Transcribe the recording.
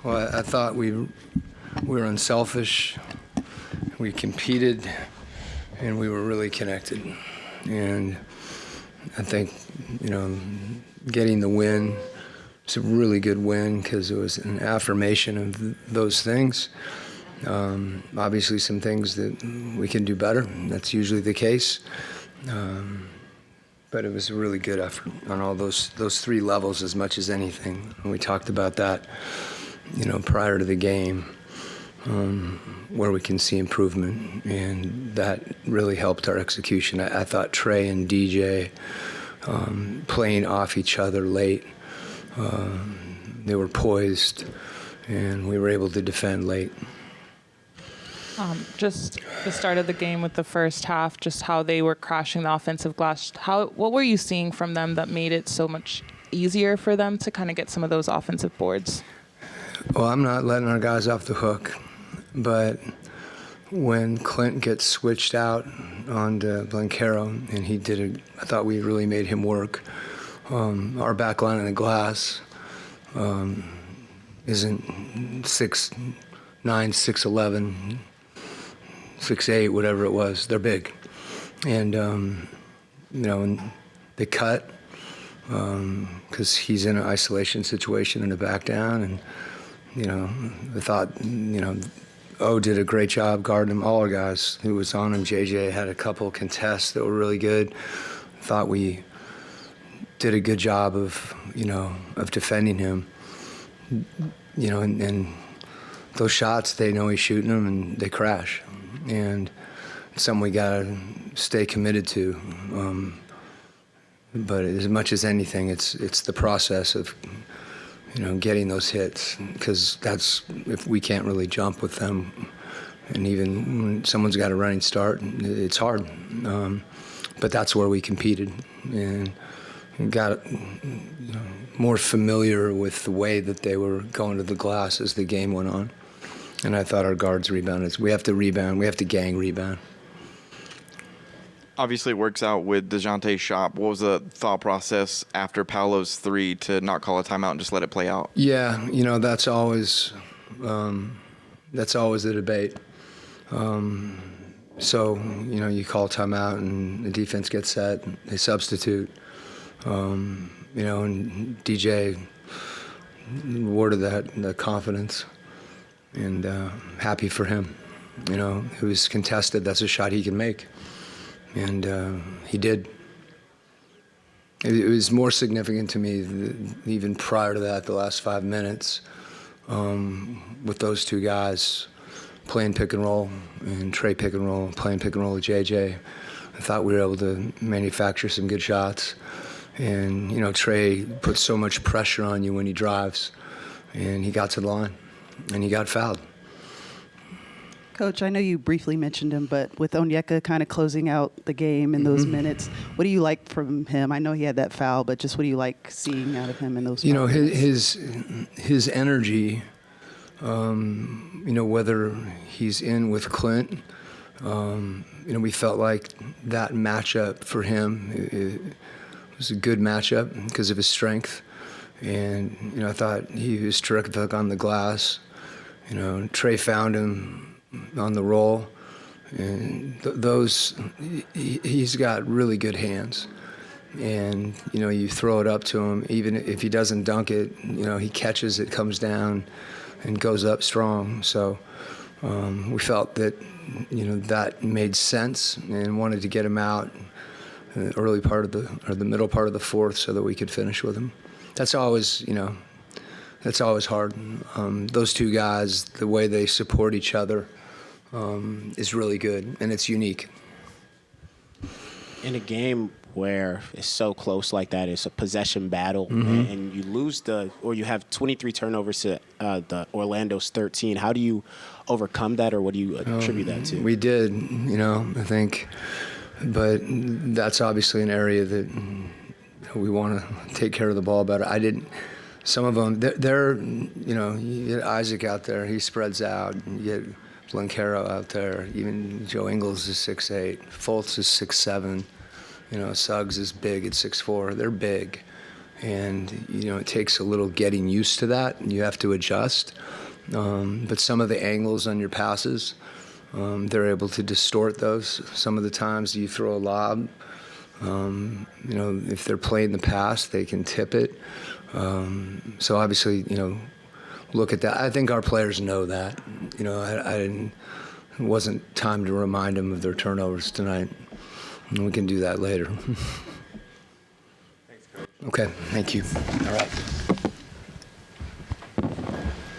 Well, I thought we were unselfish, we competed, and we were really connected. And I think, getting the win, it's a really good win because it was an affirmation of those things. Obviously some things that we can do better. That's usually the case. But it was a really good effort on all those three levels as much as anything. And we talked about that, prior to the game, where we can see improvement. And that really helped our execution. I thought Trey and DJ playing off each other late, they were poised, and we were able to defend late. Just the start of the game with the first half, just how they were crashing the offensive glass. What were you seeing from them that made it so much easier for them to kind of get some of those offensive boards? Well, I'm not letting our guys off the hook, but when Clint gets switched out onto Blancaro, and I thought we really made him work. Our back line in the glass isn't 6'9", 6'11", 6'8", whatever it was. They're big. And, and they cut because he's in an isolation situation in the back down. And, I thought, O did a great job guarding him, all our guys who was on him. JJ had a couple contests that were really good. Thought we did a good job of defending him. And those shots, they know he's shooting them, and they crash. And it's something we got to stay committed to. But as much as anything, it's the process of, getting those hits, because that's if we can't really jump with them. And even when someone's got a running start, it's hard. But that's where we competed and got more familiar with the way that they were going to the glass as the game went on. And I thought our guards rebounded. We have to rebound. We have to gang rebound. Obviously, it works out with DeJounte's shot. What was the thought process after Paolo's three to not call a timeout and just let it play out? Yeah, that's always the debate. So, you call timeout and the defense gets set, they substitute. And DJ awarded that confidence, and happy for him. It was contested. That's a shot he can make, and he did. It was more significant to me even prior to that, the last 5 minutes, with those two guys playing pick and roll, and Trey pick and roll, playing pick and roll with JJ. I thought we were able to manufacture some good shots. And, Trey puts so much pressure on you when he drives, and he got to the line, and he got fouled. Coach, I know you briefly mentioned him, but with Onyeka kind of closing out the game in those minutes, what do you like from him? I know he had that foul, but just what do you like seeing out of him in those minutes? His energy, whether he's in with Clint, we felt like that matchup for him, it was a good matchup because of his strength. And, I thought he was terrific on the glass. Trey found him on the roll. And he's got really good hands. And, you throw it up to him, even if he doesn't dunk it, he catches it, comes down, and goes up strong. So we felt that, that made sense and wanted to get him out in the early part of the middle part of the fourth so that we could finish with him. That's always hard. Those two guys, the way they support each other is really good, and it's unique. In a game where it's so close like that, it's a possession battle, and you lose you have 23 turnovers to the Orlando's 13. How do you overcome that, or what do you attribute that to? We did, I think. But that's obviously an area that we want to take care of the ball better. Some of them, you get Isaac out there, he spreads out. You get Blancaro out there. Even Joe Ingles is 6'8". Fultz is 6'7". Suggs is big at 6'4". They're big. And, it takes a little getting used to that, and you have to adjust. But some of the angles on your passes, they're able to distort those. Some of the times you throw a lob, if they're playing the pass, they can tip it. So obviously, look at that. I think our players know that. It wasn't time to remind them of their turnovers tonight. And we can do that later. Okay, thank you. All right.